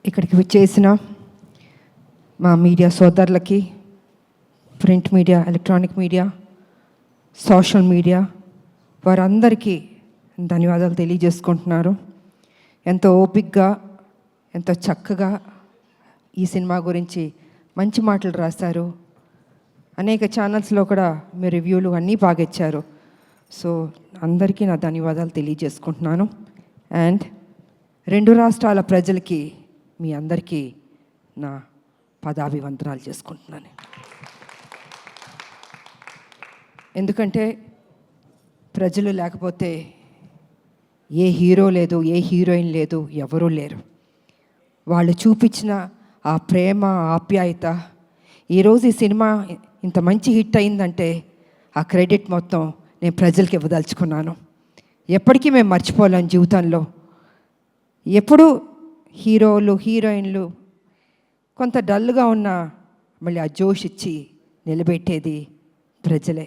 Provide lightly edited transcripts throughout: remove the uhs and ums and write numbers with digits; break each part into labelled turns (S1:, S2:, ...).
S1: ఇక్కడికి వచ్చేసిన మా మీడియా సోదరులకి, print media, electronic media, social media వారందరికీ ధన్యవాదాలు తెలియజేసుకుంటున్నారు. ఎంతో ఓపికగా, ఎంతో చక్కగా ఈ సినిమా గురించి మంచి మాటలు రాశారు. అనేక ఛానల్స్లో కూడా మీ రివ్యూలు అన్నీ బాగా ఇచ్చారు. సో అందరికీ నా ధన్యవాదాలు తెలియజేసుకుంటున్నాను. అండ్ 2 రాష్ట్రాల ప్రజలకి, మీ అందరికీ నా పదాభివందనాలు చేసుకుంటున్నాను. ఎందుకంటే ప్రజలు లేకపోతే ఏ హీరో లేదు, ఏ హీరోయిన్ లేదు, ఎవరూ లేరు. వాళ్ళు చూపించిన ఆ ప్రేమ, ఆప్యాయత, ఈరోజు ఈ సినిమా ఇంత మంచి హిట్ అయిందంటే ఆ క్రెడిట్ మొత్తం నేను ప్రజలకి ఇవ్వదలుచుకున్నాను. ఎప్పటికీ మేము మర్చిపోలేం జీవితంలో. ఎప్పుడు హీరోలు, హీరోయిన్లు కొంత డల్గా ఉన్నా మళ్ళీ ఆ జోష్ ఇచ్చి నిలబెట్టేది ప్రజలే.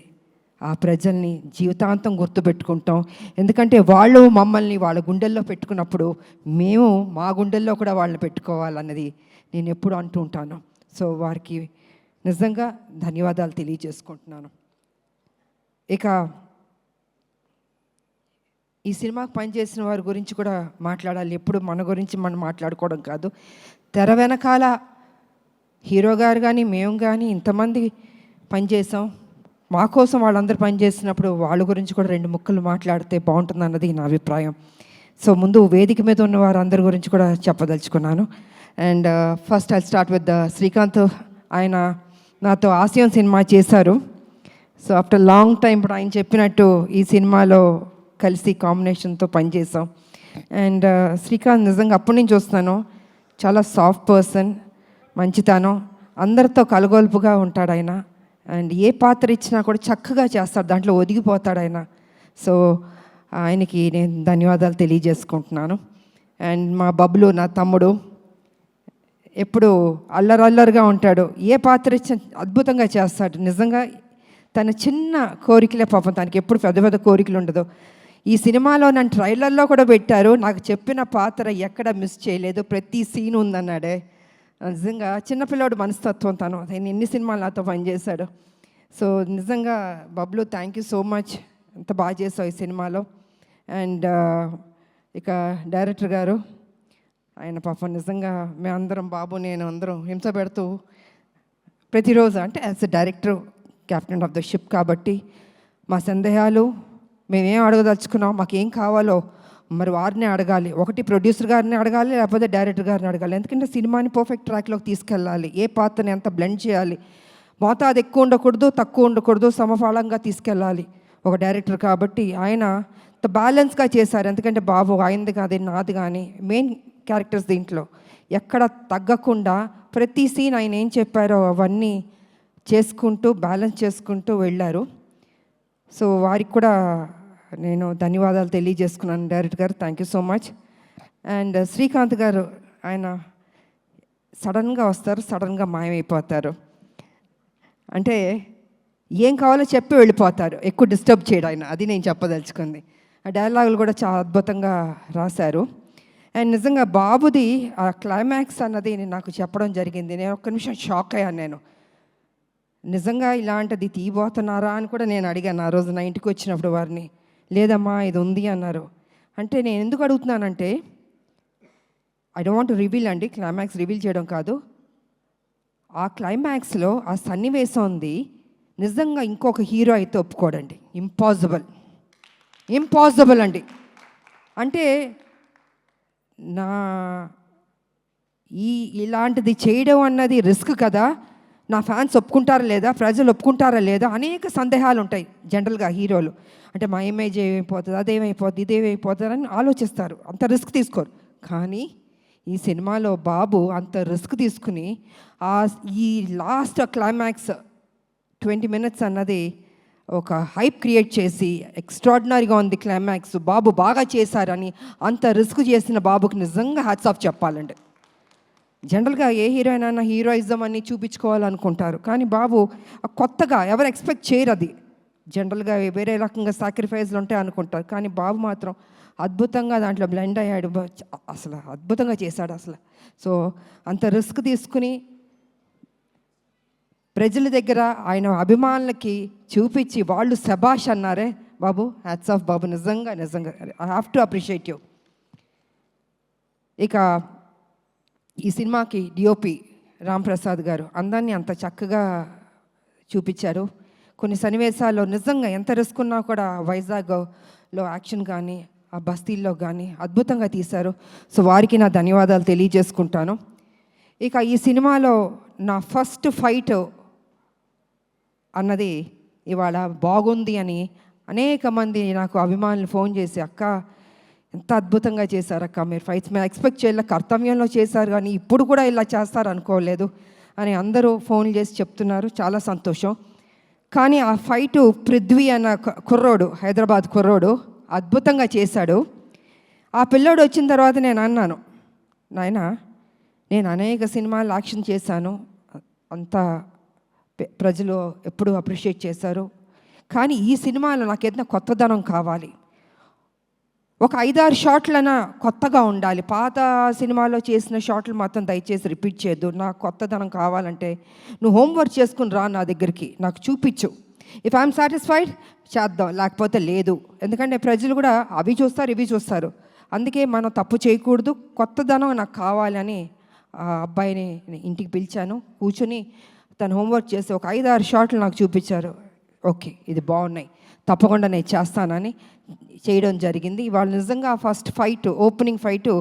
S1: ఆ ప్రజల్ని జీవితాంతం గుర్తుపెట్టుకుంటాం. ఎందుకంటే వాళ్ళు మమ్మల్ని వాళ్ళ గుండెల్లో పెట్టుకున్నప్పుడు మేము మా గుండెల్లో కూడా వాళ్ళని పెట్టుకోవాలన్నది నేను ఎప్పుడు అంటూ ఉంటాను. సో వారికి నిజంగా ధన్యవాదాలు తెలియజేసుకుంటున్నాను. ఇక ఈ సినిమాకి పనిచేసిన వారి గురించి కూడా మాట్లాడాలి. ఎప్పుడు మన గురించి మనం మాట్లాడుకోవడం కాదు. తెర వెనకాల హీరో గారు కానీ మేము కానీ ఇంతమంది పనిచేసాం. మా కోసం వాళ్ళందరూ పనిచేసినప్పుడు వాళ్ళ గురించి కూడా 2 ముక్కలు మాట్లాడితే బాగుంటుంది అన్నది నా అభిప్రాయం. సో ముందు వేదిక మీద ఉన్న వారందరి గురించి కూడా చెప్పదలుచుకున్నాను. And first I start with Srikanth. ఆయన నాతో ఆశయం సినిమా చేశారు. సో ఆఫ్టర్ లాంగ్ టైం ఇప్పుడు ఆయన చెప్పినట్టు ఈ సినిమాలో కలిసి కాంబినేషన్తో పనిచేసాం. అండ్ శ్రీకాంత్ నిజంగా అప్పటి నుంచి చూస్తున్నాను, చాలా సాఫ్ట్ పర్సన్, మంచితనం, అందరితో కలగొలుపుగా ఉంటాడు ఆయన. అండ్ ఏ పాత్ర ఇచ్చినా కూడా చక్కగా చేస్తాడు, దాంట్లో ఒదిగిపోతాడు ఆయన. సో ఆయనకి నేను ధన్యవాదాలు తెలియజేసుకుంటున్నాను. అండ్ మా బబ్లు, నా తమ్ముడు, ఎప్పుడు అల్లరల్లరిగా ఉంటాడు, ఏ పాత్ర ఇచ్చిన అద్భుతంగా చేస్తాడు. నిజంగా తన చిన్న కోరికలే పాపం, తనకి ఎప్పుడు పెద్ద పెద్ద కోరికలు ఉండదు. ఈ సినిమాలో నన్ను ట్రైలర్లో కూడా పెట్టారు, నాకు చెప్పిన పాత్ర ఎక్కడ మిస్ చేయలేదు, ప్రతి సీన్ ఉందన్నాడే. నిజంగా చిన్నపిల్లాడు మనస్తత్వం తను. ఆయన ఎన్ని సినిమాలు నాతో పనిచేశాడు. సో నిజంగా Bablu, thank you so much, ఎంత బాగా చేసావు ఈ సినిమాలో. అండ్ ఇక డైరెక్టర్ గారు, ఆయన పాపం నిజంగా మేమందరం, బాబు నేను అందరం హింస పెడుతూ ప్రతిరోజు, అంటే as a director, captain of the ship కాబట్టి మా సందేహాలు, మేమేం అడగదలుచుకున్నాం, మాకేం కావాలో మరి వారిని అడగాలి. ఒకటి ప్రొడ్యూసర్ గారిని అడగాలి, లేకపోతే డైరెక్టర్ గారిని అడగాలి. ఎందుకంటే సినిమాని పర్ఫెక్ట్ ట్రాక్లోకి తీసుకెళ్ళాలి. ఏ పాత్రని ఎంత బ్లెండ్ చేయాలి, మోతాదు ఎక్కువ ఉండకూడదు, తక్కువ ఉండకూడదు, సమఫలంగా తీసుకెళ్ళాలి ఒక డైరెక్టర్ కాబట్టి. ఆయన బ్యాలెన్స్గా చేశారు. ఎందుకంటే బాబు ఆయనది కాదు, నాది కానీ మెయిన్ క్యారెక్టర్స్ దీంట్లో ఎక్కడ తగ్గకుండా ప్రతి సీన్ ఆయన ఏం చెప్పారో అవన్నీ చేసుకుంటూ బ్యాలెన్స్ చేసుకుంటూ వెళ్ళారు. సో వారికి కూడా నేను ధన్యవాదాలు తెలియజేసుకున్నాను. డైరెక్టర్ గారు, thank you so much. And Srikanth గారు, ఆయన సడన్గా వస్తారు, సడన్గా మాయమైపోతారు. అంటే ఏం కావాలో చెప్పి వెళ్ళిపోతారు, ఎక్కువ డిస్టర్బ్ చేయడం ఆయన, అది నేను చెప్పదలుచుకుంది. ఆ డైలాగులు కూడా చాలా అద్భుతంగా రాశారు. అండ్ నిజంగా బాబుది ఆ క్లైమాక్స్ అన్నది నాకు చెప్పడం జరిగింది. నేను ఒక్క నిమిషం షాక్ అయ్యాను. నేను నిజంగా ఇలాంటిది తీయబోతున్నారా అని కూడా నేను అడిగాను ఆ రోజు నా ఇంటికి వచ్చినప్పుడు వారిని. లేదమ్మా ఇది ఉంది అన్నారు. అంటే నేను ఎందుకు అడుగుతున్నానంటే, I don't want to reveal అండి, క్లైమాక్స్ రివీల్ చేయడం కాదు. ఆ క్లైమాక్స్లో ఆ సన్నివేశం ఉంది, నిజంగా ఇంకొక హీరో అయితే ఒప్పుకోడండి. ఇంపాసిబుల్ అండి. అంటే ఇలాంటిది చేయడం అన్నది రిస్క్ కదా, నా ఫ్యాన్స్ ఒప్పుకుంటారా లేదా, ప్రజలు ఒప్పుకుంటారా లేదా, అనేక సందేహాలు ఉంటాయి జనరల్గా హీరోలు. అంటే మా ఇమేజ్ ఏమైపోతుంది, అదేమైపోతుంది, ఇదేమైపోతుంది అని ఆలోచిస్తారు, అంత రిస్క్ తీసుకోరు. కానీ ఈ సినిమాలో బాబు అంత రిస్క్ తీసుకుని ఈ లాస్ట్ క్లైమాక్స్ 20 minutes అన్నది ఒక హైప్ క్రియేట్ చేసి ఎక్స్ట్రాడినరీగా ఉంది క్లైమాక్స్, బాబు బాగా చేశారని అంత రిస్క్ చేసిన బాబుకి నిజంగా హ్యాట్స్ ఆఫ్ చెప్పాలండి. జనరల్గా ఏ హీరోయిన్ అయినా హీరోయిజం అని చూపించుకోవాలనుకుంటారు, కానీ బాబు కొత్తగా ఎవరు ఎక్స్పెక్ట్ చేయరు. అది జనరల్గా వేరే రకంగా సాక్రిఫైస్లు ఉంటాయి అనుకుంటారు, కానీ బాబు మాత్రం అద్భుతంగా దాంట్లో బ్లెండ్ అయ్యాడు. అసలు అద్భుతంగా చేశాడు అసలు. సో అంత రిస్క్ తీసుకుని ప్రజల దగ్గర ఆయన అభిమానులకి చూపించి వాళ్ళు శబాష్ అన్నారే బాబు, హ్యాట్స్ ఆఫ్ బాబు, నిజంగా నిజంగా I have to appreciate you. ఇక ఈ సినిమాకి డిఓపి రాంప్రసాద్ గారు అందరినీ అంత చక్కగా చూపించారు. కొన్ని సన్నివేశాల్లో నిజంగా ఎంత రిస్క్ ఉన్నా కూడా వైజాగ్లో యాక్షన్ కానీ ఆ బస్తీల్లో కానీ అద్భుతంగా తీశారు. సో వారికి నా ధన్యవాదాలు తెలియజేసుకుంటాను. ఇక ఈ సినిమాలో నా ఫస్ట్ ఫైట్ అన్నది ఇవాళ బాగుంది అని అనేక మంది నాకు అభిమానులు ఫోన్ చేసి, అక్క ఎంత అద్భుతంగా చేశారు అక్క, మీరు ఫైట్స్ మేము ఎక్స్పెక్ట్ చేయలే, కర్తవ్యంలో చేశారు కానీ ఇప్పుడు కూడా ఇలా చేస్తారు అనుకోలేదు అని అందరూ ఫోన్లు చేసి చెప్తున్నారు. చాలా సంతోషం. కానీ ఆ ఫైటు పృథ్వీ అన్న కుర్రోడు, హైదరాబాద్ కుర్రోడు అద్భుతంగా చేశాడు. ఆ పిల్లోడు వచ్చిన తర్వాత నేను అన్నాను, నాయనా నేను అనేక సినిమాలు యాక్షన్ చేశాను, అంతా ప్రజలు ఎప్పుడూ అప్రిషియేట్ చేశారు, కానీ ఈ సినిమాలో నాకు ఏదైనా కొత్తదనం కావాలి, ఒక 5-6 షాట్లైనా కొత్తగా ఉండాలి, పాత సినిమాలో చేసిన షాట్లు మాత్రం దయచేసి రిపీట్ చేయొద్దు, నాకు కొత్తదనం కావాలంటే నువ్వు హోంవర్క్ చేసుకుని రా నా దగ్గరికి, నాకు చూపించు, ఇఫ్ ఐఎమ్ సాటిస్ఫైడ్ చేద్దాం, లేకపోతే లేదు. ఎందుకంటే ప్రజలు కూడా అవి చూస్తారు ఇవి చూస్తారు, అందుకే మనం తప్పు చేయకూడదు, కొత్తదనం నాకు కావాలని ఆ అబ్బాయిని ఇంటికి పిలిచాను. కూర్చొని తను హోంవర్క్ చేసి ఒక 5-6 షాట్లు నాకు చూపించారు. ఓకే ఇది బాగున్నాయి, తప్పకుండా నేను చేస్తానని చేయడం జరిగింది. ఇవాళ నిజంగా first fight, opening fight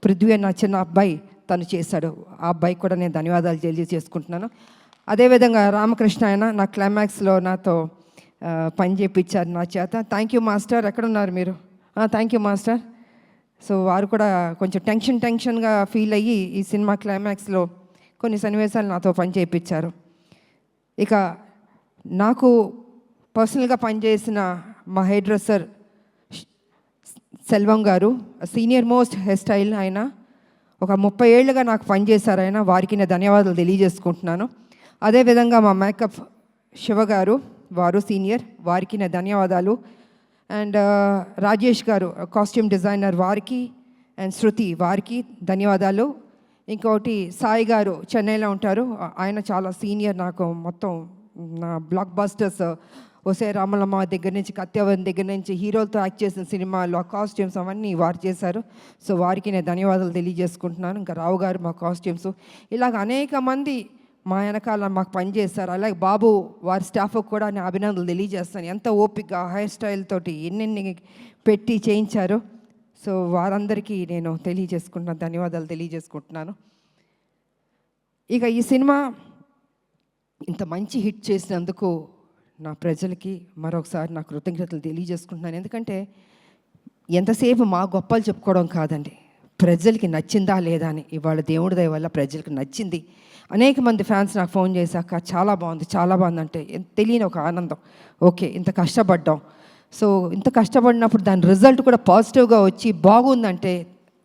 S1: Prithvi అన్న చిన్న అబ్బాయి తను చేశాడు. ఆ అబ్బాయికి కూడా నేను ధన్యవాదాలు తెలియజేసుకుంటున్నాను. అదేవిధంగా రామకృష్ణ ఆయన నా క్లైమాక్స్లో నాతో పని చేయించారు నా చేత. Thank you master. ఎక్కడున్నారు మీరు? Thank you master. సో వారు కూడా కొంచెం టెన్షన్గా ఫీల్ అయ్యి ఈ సినిమా క్లైమాక్స్లో కొన్ని సన్నివేశాలు నాతో పని చేయించారు. ఇక నాకు పర్సనల్గా పనిచేసిన మా హెయిర్ డ్రెస్సర్ సెల్వం గారు, సీనియర్ మోస్ట్ హెయిర్ స్టైల్ ఆయన, ఒక 30 ఏళ్ళుగా నాకు పనిచేశారు ఆయన, వారికి నేను ధన్యవాదాలు తెలియజేసుకుంటున్నాను. అదేవిధంగా మా మేకప్ శివ గారు, వారు సీనియర్, వారికి నా ధన్యవాదాలు. అండ్ రాజేష్ గారు కాస్ట్యూమ్ డిజైనర్, వారికి, అండ్ శృతి వారికి ధన్యవాదాలు. ఇంకోటి సాయి గారు చెన్నైలో ఉంటారు, ఆయన చాలా సీనియర్, నాకు మొత్తం నా బ్లాక్ బస్టర్స్ ఒసే రామలమ్మ దగ్గర నుంచి కత్యవన్ దగ్గర నుంచి హీరోలతో యాక్ట్ చేసిన సినిమాల్లో ఆ కాస్ట్యూమ్స్ అవన్నీ వారు చేశారు. సో వారికి నేను ధన్యవాదాలు తెలియజేసుకుంటున్నాను. ఇంకా రావు గారు మా కాస్ట్యూమ్స్, ఇలాగ అనేక మంది మా వెనకాల మాకు పనిచేస్తారు. అలాగే బాబు వారి స్టాఫ్కి కూడా నేను అభినందనలు తెలియజేస్తాను. ఎంత ఓపిక హెయిర్ స్టైల్ తోటి ఎన్నెన్ని పెట్టి చేయించారు. సో వారందరికీ నేను తెలియజేసుకుంటున్నాను, ధన్యవాదాలు తెలియజేసుకుంటున్నాను. ఇక ఈ సినిమా ఇంత మంచి హిట్ చేసినందుకు నా ప్రజలకి మరొకసారి నా కృతజ్ఞతలు తెలియజేసుకుంటున్నాను. ఎందుకంటే ఎంతసేపు మా గొప్పలు చెప్పుకోవడం కాదండి, ప్రజలకి నచ్చిందా లేదా అని. ఇవాళ దేవుడి దయ వల్ల ప్రజలకు నచ్చింది. అనేక మంది ఫ్యాన్స్ నాకు ఫోన్ చేశాక చాలా బాగుంది చాలా బాగుంది అంటే తెలియని ఒక ఆనందం. ఓకే ఇంత కష్టపడ్డాం, సో ఇంత కష్టపడినప్పుడు దాని రిజల్ట్ కూడా పాజిటివ్గా వచ్చి బాగుందంటే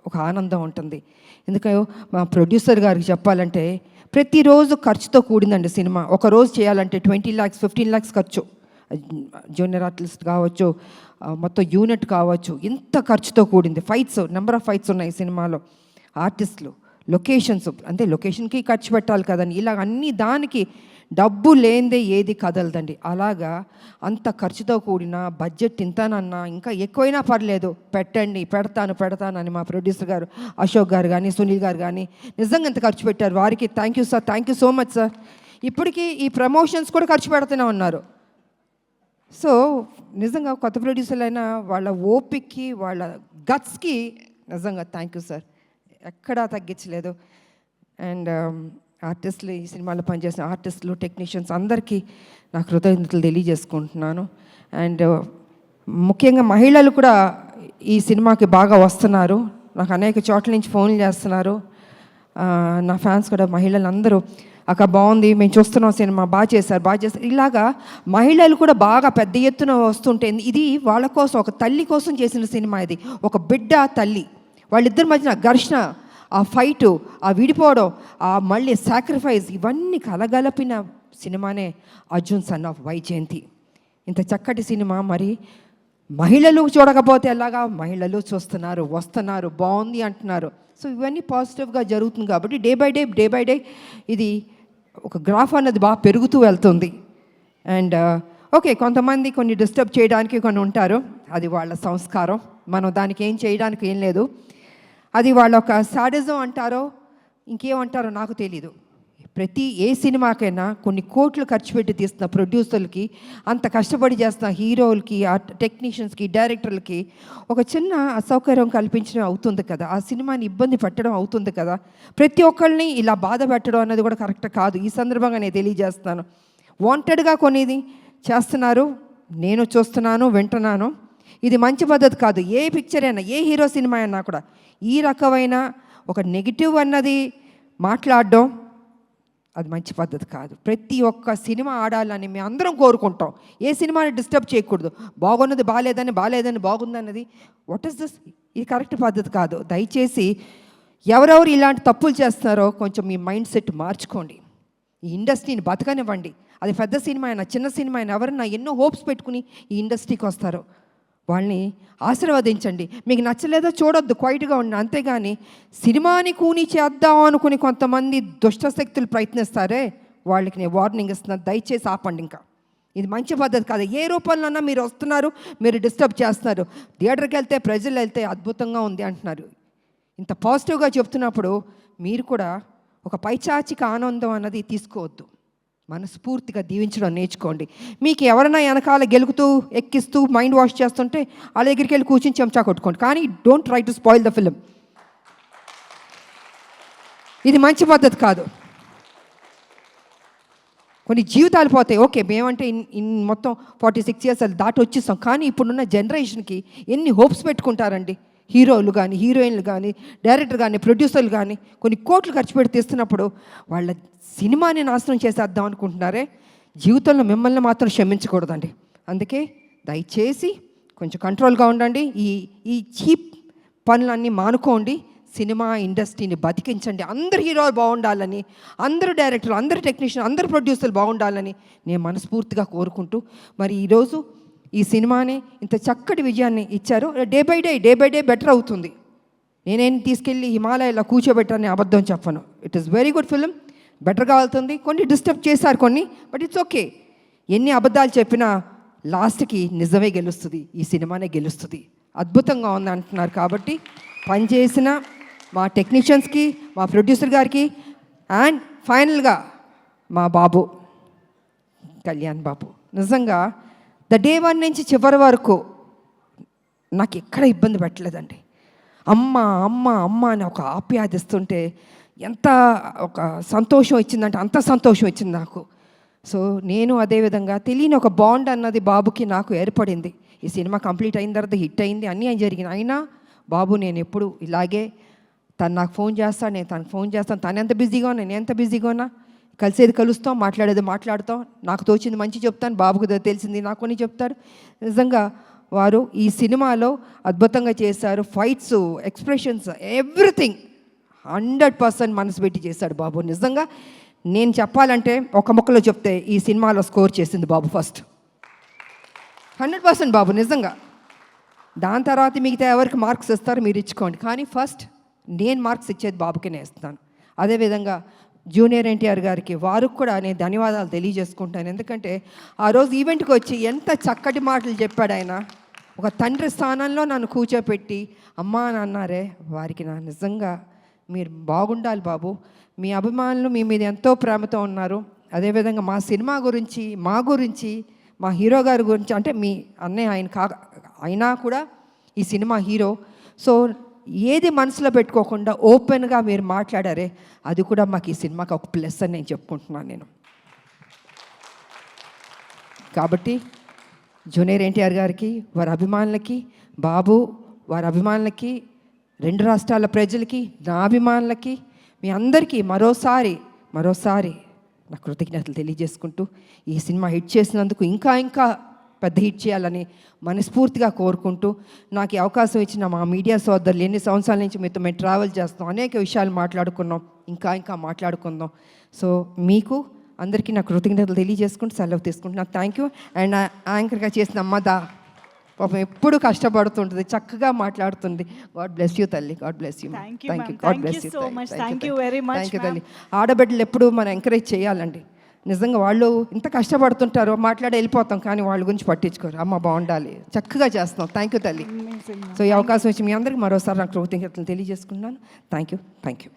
S1: ఒక ఆనందం ఉంటుంది. ఎందుకంటే మా ప్రొడ్యూసర్ గారికి చెప్పాలంటే ప్రతిరోజు ఖర్చుతో కూడిందండి సినిమా. ఒకరోజు చేయాలంటే 20 lakhs 15 lakhs ఖర్చు, జూనియర్ ఆర్టిస్ట్ కావచ్చు, మొత్తం యూనిట్ కావచ్చు, ఇంత ఖర్చుతో కూడింది. ఫైట్స్, నెంబర్ ఆఫ్ ఫైట్స్ ఉన్నాయి సినిమాలో, ఆర్టిస్టులు, లొకేషన్స్, అంటే లొకేషన్కి ఖర్చు పెట్టాలి కదండి. ఇలాగ అన్ని దానికి డబ్బు లేనిదే ఏది కదలదండి. అలాగా అంత ఖర్చుతో కూడిన బడ్జెట్ ఇంతనన్నా ఇంకా ఎక్కువైనా పర్లేదు పెట్టండి, పెడతాను అని మా ప్రొడ్యూసర్ గారు అశోక్ గారు కానీ సునీల్ గారు కానీ నిజంగా ఎంత ఖర్చు పెట్టారు. వారికి thank you sir, thank you so much sir. ఇప్పటికీ ఈ ప్రమోషన్స్ కూడా ఖర్చు పెడుతూనే ఉన్నారు. సో నిజంగా కొత్త ప్రొడ్యూసర్లు అయినా వాళ్ళ ఓపిక్కి వాళ్ళ గట్స్కి నిజంగా థ్యాంక్ యూ సార్, ఎక్కడా తగ్గించలేదు. అండ్ ఆర్టిస్టులు, ఈ సినిమాలో పనిచేసిన ఆర్టిస్టులు, టెక్నీషియన్స్ అందరికీ నా కృతజ్ఞతలు తెలియజేసుకుంటున్నాను. అండ్ ముఖ్యంగా మహిళలు కూడా ఈ సినిమాకి బాగా వస్తున్నారు. నాకు అనేక చోట్ల నుంచి ఫోన్లు చేస్తున్నారు నా ఫ్యాన్స్ కూడా. మహిళలు అందరూ అక్క బాగుంది, మేము చూస్తున్నాం సినిమా, బాగా చేశారు. ఇలాగా మహిళలు కూడా బాగా పెద్ద ఎత్తున వస్తుంటే ఇది వాళ్ళ కోసం, ఒక తల్లి కోసం చేసిన సినిమా ఇది. ఒక బిడ్డ తల్లి వాళ్ళిద్దరి మధ్యన ఘర్షణ, ఆ ఫైటు, ఆ విడిపోవడం, ఆ మళ్ళీ సాక్రిఫైస్, ఇవన్నీ కలగలిపిన సినిమానే అర్జున్ సన్ ఆఫ్ వైజయంతి. ఇంత చక్కటి సినిమా మరి మహిళలు చూడకపోతే ఎలాగా, మహిళలు చూస్తున్నారు, వస్తున్నారు, బాగుంది అంటున్నారు. సో ఇవన్నీ పాజిటివ్గా జరుగుతుంది కాబట్టి డే బై డే ఇది ఒక గ్రాఫ్ అన్నది బాగా పెరుగుతూ వెళ్తుంది. అండ్ ఓకే, కొంతమంది కొన్ని డిస్టర్బ్ చేయడానికి కొన్ని ఉంటారు, అది వాళ్ళ సంస్కారం, మనం దానికి ఏం చేయడానికి ఏం లేదు. అది వాళ్ళ ఒక సాడిజం అంటారో ఇంకేమంటారో నాకు తెలీదు. ప్రతి ఏ సినిమాకైనా కొన్ని కోట్లు ఖర్చు పెట్టి తీస్తున్న ప్రొడ్యూసర్లకి, అంత కష్టపడి చేస్తున్న హీరోలకి, ఆ టెక్నీషియన్స్కి, డైరెక్టర్లకి ఒక చిన్న అసౌకర్యం కల్పించడం అవుతుంది కదా, ఆ సినిమాని ఇబ్బంది పెట్టడం అవుతుంది కదా. ప్రతి ఒక్కరిని ఇలా బాధ పెట్టడం అన్నది కూడా కరెక్ట్ కాదు. ఈ సందర్భంగా నేను తెలియజేస్తాను, వాంటెడ్గా కొనేది చేస్తున్నారు, నేను చూస్తున్నాను, వింటున్నాను. ఇది మంచి పద్ధతి కాదు. ఏ పిక్చర్ అయినా, ఏ హీరో సినిమా అయినా కూడా ఈ రకమైన ఒక నెగిటివ్ అన్నది మాట్లాడడం అది మంచి పద్ధతి కాదు. ప్రతి ఒక్క సినిమా ఆడాలని మేము అందరం కోరుకుంటాం. ఏ సినిమాని డిస్టర్బ్ చేయకూడదు. బాగున్నది బాగాలేదని బాగుందన్నది వాట్ ఈస్ దిస్, ఇది కరెక్ట్ పద్ధతి కాదు. దయచేసి ఎవరెవరు ఇలాంటి తప్పులు చేస్తున్నారో కొంచెం మీ మైండ్ సెట్ మార్చుకోండి. ఈ ఇండస్ట్రీని బతకనివ్వండి. అది పెద్ద సినిమా అయినా చిన్న సినిమా అయినా ఎవరన్నా ఎన్నో హోప్స్ పెట్టుకుని ఈ ఇండస్ట్రీకి వస్తారో వాళ్ళని ఆశీర్వదించండి. మీకు నచ్చలేదో చూడొద్దు, క్వైట్గా ఉండండి. అంతేగాని సినిమాని కూని చేద్దాం అనుకుని కొంతమంది దుష్టశక్తులు ప్రయత్నిస్తారే, వాళ్ళకి నేను వార్నింగ్ ఇస్తున్నాను, దయచేసి ఆపండి. ఇంకా ఇది మంచి పద్ధతి కాదు. ఏ రూపంలోనన్నా మీరు వస్తున్నారు, మీరు డిస్టర్బ్ చేస్తున్నారు. థియేటర్కి వెళ్తే, ప్రజలు వెళ్తే అద్భుతంగా ఉంది అంటున్నారు. ఇంత పాజిటివ్గా చెప్తున్నప్పుడు మీరు కూడా ఒక పైచాచిక ఆనందం అన్నది తీసుకోవద్దు. మనస్ఫూర్తిగా దీవించడం నేర్చుకోండి. మీకు ఎవరైనా వెనకాల గెలుకుతూ ఎక్కిస్తూ మైండ్ వాష్ చేస్తుంటే వాళ్ళ దగ్గరికి వెళ్ళి కూర్చొని చెంచా కొట్టుకోండి, కానీ don't try to spoil the film. ఇది మంచి పద్ధతి కాదు. కొన్ని జీవితాలు పోతాయి. ఓకే, మేమంటే మొత్తం 46 years దాటి వచ్చేస్తాం, కానీ ఇప్పుడున్న జనరేషన్కి ఎన్ని హోప్స్ పెట్టుకుంటారండి. హీరోలు కానీ, హీరోయిన్లు కానీ, డైరెక్టర్ కానీ, ప్రొడ్యూసర్లు కానీ కొన్ని కోట్లు ఖర్చు పెట్టి తీస్తున్నప్పుడు వాళ్ళ సినిమాని నాశనం చేసేద్దాం అనుకుంటున్నారే. జీవితంలో మిమ్మల్ని మాత్రం క్షమించకూడదండి. అందుకే దయచేసి కొంచెం కంట్రోల్గా ఉండండి. ఈ చీప్ పనులన్నీ మానుకోండి. సినిమా ఇండస్ట్రీని బతికించండి. అందరు హీరోలు బాగుండాలని, అందరు డైరెక్టర్లు, అందరు టెక్నీషియన్, అందరు ప్రొడ్యూసర్లు బాగుండాలని నేను మనస్ఫూర్తిగా కోరుకుంటూ, మరి ఈరోజు ఈ సినిమాని ఇంత చక్కటి విజయాన్ని ఇచ్చారు. డే బై డే బెటర్ అవుతుంది. నేనేం తీసుకెళ్ళి హిమాలయాలో కూర్చోబెట్టాలని అబద్ధం చెప్పను. It is very good film, బెటర్గా వెళ్తుంది. కొన్ని డిస్టర్బ్ చేశారు కొన్ని, బట్ ఇట్స్ ఓకే. ఎన్ని అబద్ధాలు చెప్పినా లాస్ట్కి నిజమే గెలుస్తుంది, ఈ సినిమానే గెలుస్తుంది. అద్భుతంగా ఉంది అంటున్నారు. కాబట్టి పనిచేసిన మా టెక్నీషియన్స్కి, మా ప్రొడ్యూసర్ గారికి, అండ్ ఫైనల్గా మా బాబు కళ్యాణ్ బాబు, నిజంగా డే 1 నుంచి చివరి వరకు నాకు ఎక్కడ ఇబ్బంది పెట్టలేదండి. అమ్మ అమ్మ అమ్మ అని ఒక ఆప్యాదిస్తుంటే ఎంత ఒక సంతోషం ఇచ్చిందంటే అంత సంతోషం ఇచ్చింది నాకు. సో నేను అదేవిధంగా తెలియని ఒక బాండ్ అన్నది బాబుకి నాకు ఏర్పడింది. ఈ సినిమా కంప్లీట్ అయిన తర్వాత హిట్ అయింది, అన్నీ జరిగినాయి. అయినా బాబు నేను ఎప్పుడు ఇలాగే, తను నాకు ఫోన్ చేస్తాను, నేను తనకు ఫోన్ చేస్తాను. తను ఎంత బిజీగా ఉన్నా, నేను ఎంత బిజీగా ఉన్నా, కలిసేది కలుస్తాం, మాట్లాడేది మాట్లాడతాం. నాకు తోచింది మంచి చెప్తాను, బాబుకు తెలిసింది నాకు కొన్ని చెప్తారు. నిజంగా వారు ఈ సినిమాలో అద్భుతంగా చేశారు. ఫైట్స్, ఎక్స్ప్రెషన్స్, ఎవ్రీథింగ్ 100% మనసు పెట్టి చేశాడు బాబు. నిజంగా నేను చెప్పాలంటే ఒక ముక్కలో చెప్తే ఈ సినిమాలో స్కోర్ చేసింది బాబు ఫస్ట్. 100% బాబు నిజంగా. దాని తర్వాత మిగతా ఎవరికి మార్క్స్ ఇస్తారో మీరు ఇచ్చుకోండి, కానీ ఫస్ట్ నేను మార్క్స్ ఇచ్చేది బాబుకినే ఇస్తాను. అదేవిధంగా జూనియర్ ఎన్టీఆర్ గారికి, వారికి కూడా నేను ధన్యవాదాలు తెలియజేసుకుంటాను. ఎందుకంటే ఆ రోజు ఈవెంట్కి వచ్చి ఎంత చక్కటి మాటలు చెప్పాడు ఆయన. ఒక తండ్రి స్థానంలో నన్ను కూర్చోపెట్టి అమ్మా అని అన్నారే, వారికి నా నిజంగా మీరు బాగుండాలి బాబు. మీ అభిమానులు మీ మీద ఎంతో ప్రేమతో ఉన్నారు. అదేవిధంగా మా సినిమా గురించి, మా గురించి, మా హీరో గారి గురించి, అంటే మీ అన్నయ్య ఆయన అయినా కూడా ఈ సినిమా హీరో. సో ఏది మనసులో పెట్టుకోకుండా ఓపెన్గా మీరు మాట్లాడారే, అది కూడా మాకు ఈ సినిమాకి ఒక ప్లస్ అని నేను చెప్పుకుంటున్నాను నేను. కాబట్టి జూనియర్ ఎన్టీఆర్ గారికి, వారి అభిమానులకి, బాబు వారి అభిమానులకి, 2 రాష్ట్రాల ప్రజలకి, నా అభిమానులకి, మీ అందరికీ మరోసారి నా కృతజ్ఞతలు తెలియజేసుకుంటూ, ఈ సినిమా హిట్ చేసినందుకు ఇంకా పెద్ద హిట్ చేయాలని మనస్ఫూర్తిగా కోరుకుంటూ, నాకు ఈ అవకాశం ఇచ్చిన మా మీడియా సోదరులు, ఎన్ని సంవత్సరాల నుంచి మీతో మేము ట్రావెల్ చేస్తాం, అనేక విషయాలు మాట్లాడుకున్నాం, ఇంకా మాట్లాడుకుందాం. సో మీకు అందరికీ నా కృతజ్ఞతలు తెలియజేసుకుంటూ సెలవు తీసుకుంటున్నాను. Thank you. అండ్ యాంకర్గా చేసిన అమ్మదా పాపం ఎప్పుడు కష్టపడుతుంటుంది, చక్కగా మాట్లాడుతుంది. గాడ్ బ్లెస్ యూ తల్లి, God bless you.
S2: Thank you,
S1: thank you,
S2: ma'am.
S1: God
S2: Thank
S1: bless
S2: you
S1: you.
S2: so much. Thank you very much,
S1: thank you
S2: ma'am.
S1: తల్లి. ఆడబిడ్డలు ఎప్పుడు మనం ఎంకరేజ్ చేయాలండి. నిజంగా వాళ్ళు ఇంత కష్టపడుతుంటారో మాట్లాడి వెళ్ళిపోతాం, కానీ వాళ్ళ గురించి పట్టించుకోరు. అమ్మ బాగుండాలి, చక్కగా చేస్తున్నాం. థ్యాంక్ యూ తల్లి.
S2: Amazing, ma'am.
S1: సో ఈ అవకాశం వచ్చి మీ అందరికీ మరోసారి నాకు కృతజ్ఞతలు తెలియజేసుకున్నాను. Thank you.